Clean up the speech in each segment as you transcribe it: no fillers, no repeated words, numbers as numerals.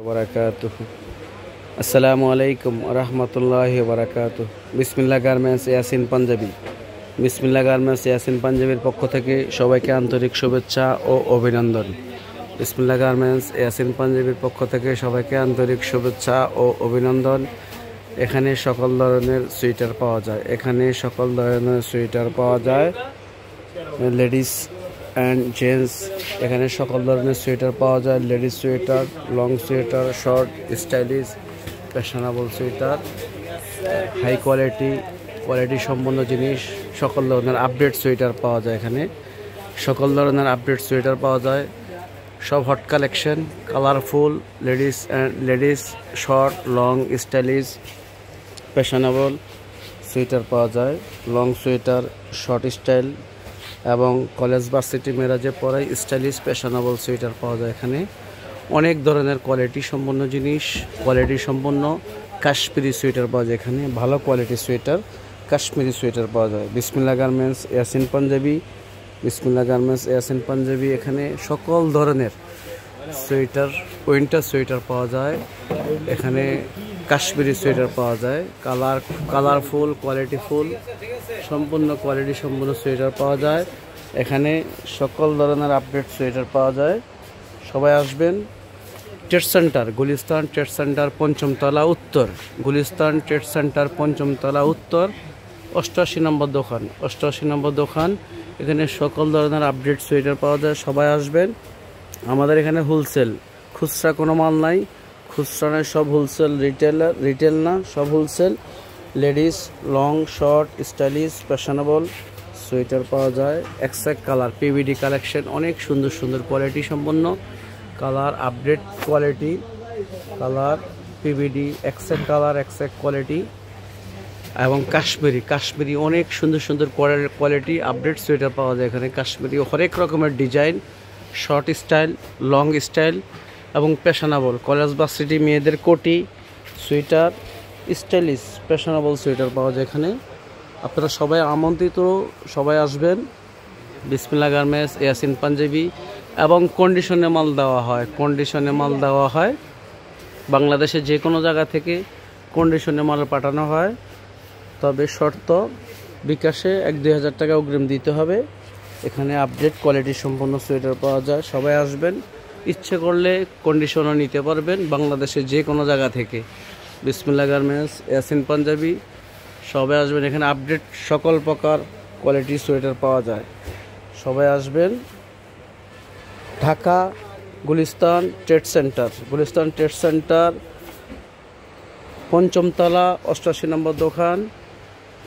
বারাকাতুহু। আসসালামু আলাইকুম ওয়া রাহমাতুল্লাহি ওয়া বারাকাতুহু। বিসমিল্লাহ গার্মেন্টস ইয়াসিন পাঞ্জাবি। বিসমিল্লাহ গার্মেন্টস ইয়াসিন পাঞ্জাবির পক্ষ থেকে সবাইকে আন্তরিক শুভেচ্ছা ও অভিনন্দন। বিসমিল্লাহ গার্মেন্টস ইয়াসিন পাঞ্জাবির পক্ষ থেকে সবাইকে আন্তরিক শুভেচ্ছা ও অভিনন্দন। এখানে সকল ধরনের সোয়েটার পাওয়া যায়। লেডিস অ্যান্ড জেন্টস এখানে সকল ধরনের সোয়েটার পাওয়া যায়। Ladies sweater, long sweater, short, stylish, fashionable sweater, high quality সম্পন্ন জিনিস, সকল ধরনের আপডেট সোয়েটার পাওয়া যায়। এখানে সকল ধরনের আপডেট সোয়েটার পাওয়া যায়। সব hot collection, colourful, ladies short, long, stylish, fashionable sweater পাওয়া যায়। লং সোয়েটার, শর্ট স্টাইল এবং কলেজ ভার্সিটি মেয়েরা যে পরে স্টাইলিশ ফ্যাশনেবল সোয়েটার পাওয়া যায়। এখানে অনেক ধরনের কোয়ালিটি সম্পন্ন জিনিস, কোয়ালিটি সম্পন্ন কাশ্মীরি সোয়েটার পাওয়া যায়। এখানে ভালো কোয়ালিটির সোয়েটার, কাশ্মীরি সোয়েটার পাওয়া যায়। বিসমিল্লাহ গার্মেন্টস ইয়াসিন পাঞ্জাবি। বিসমিল্লাহ গার্মেন্টস ইয়াসিন পাঞ্জাবি এখানে সকল ধরনের সোয়েটার, উইন্টার সোয়েটার পাওয়া যায়। এখানে কাশ্মীরি সোয়েটার পাওয়া যায়। কালারফুল, কোয়ালিটিফুল, সম্পূর্ণ কোয়ালিটি সম্পূর্ণ সোয়েটার পাওয়া যায়। এখানে সকল ধরনের আপডেট সোয়েটার পাওয়া যায়। সবাই আসবেন। Trade center, Gulistan trade center, পঞ্চমতলা উত্তর। গুলিস্তান ট্রেড সেন্টার, পঞ্চমতলা উত্তর, 88 নম্বর দোকান। 88 নম্বর দোকান। এখানে সকল ধরনের আপডেট সোয়েটার পাওয়া যায়। সবাই আসবেন। আমাদের এখানে হোলসেল, খুচরা কোনো মাল নাই। খুচরা নয়, সব হোলসেল, রিটেল না, সব wholesale. Ladies long, short, stylish, fashionable sweater পাওয়া যায়। এক্সাক্ট কালার, পিভিডি কালেকশন, অনেক সুন্দর সুন্দর কোয়ালিটি সম্পন্ন colour, update quality colour, PVD, exact colour, exact quality এবং কাশ্মীরি অনেক সুন্দর সুন্দর কোয়ালিটি আপডেট সোয়েটার পাওয়া যায়। এখানে কাশ্মীরি হরেক রকমের design, short style, long style এবং ফ্যাশনেবল কলেজ ভার্সিটি মেয়েদের কোটি, সোয়েটার, স্টাইলিশ ফ্যাশনেবল সোয়েটার পাওয়া যায়। এখানে আপনারা সবাই আমন্ত্রিত, সবাই আসবেন। বিসমিল্লাহ গার্মেন্টস ইয়াসিন পাঞ্জাবি এবং কন্ডিশনে মাল দেওয়া হয়। বাংলাদেশের যে কোনো জায়গা থেকে কন্ডিশনে মাল পাঠানো হয়। তবে শর্ত, বিকাশে 1-2 হাজার টাকা অগ্রিম দিতে হবে। এখানে আপডেট কোয়ালিটি সম্পন্ন সোয়েটার পাওয়া যায়। সবাই আসবেন। ইচ্ছে করলে কন্ডিশনও নিতে পারবেন বাংলাদেশের যে কোনো জায়গা থেকে। বিসমিল্লাহ গার্মেন্টস ইয়াসিন পাঞ্জাবি, সবাই আসবেন। এখানে আপডেট সকল প্রকার কোয়ালিটি সোয়েটার পাওয়া যায়। সবাই আসবেন। ঢাকা গুলিস্তান ট্রেড সেন্টার, পঞ্চমতলা 88 নম্বর দোকান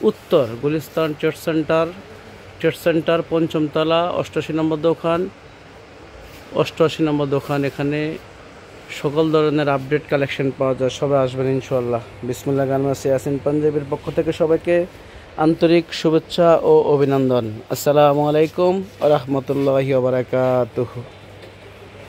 উত্তর। গুলিস্তান ট্রেড সেন্টার, পঞ্চমতলা 88 নম্বর দোকান, 88 নম্বর দোকান। এখানে সকল ধরনের আপডেট কালেকশন পাওয়া যায়। সবাই আসবেন ইনশাআল্লাহ। বিসমিল্লাহ গার্মেন্টস ইয়াসিন পাঞ্জাবির পক্ষ থেকে সবাইকে আন্তরিক শুভেচ্ছা ও অভিনন্দন। আসসালামু আলাইকুম ওয়া রাহমাতুল্লাহি ওয়া বারাকাতুহু।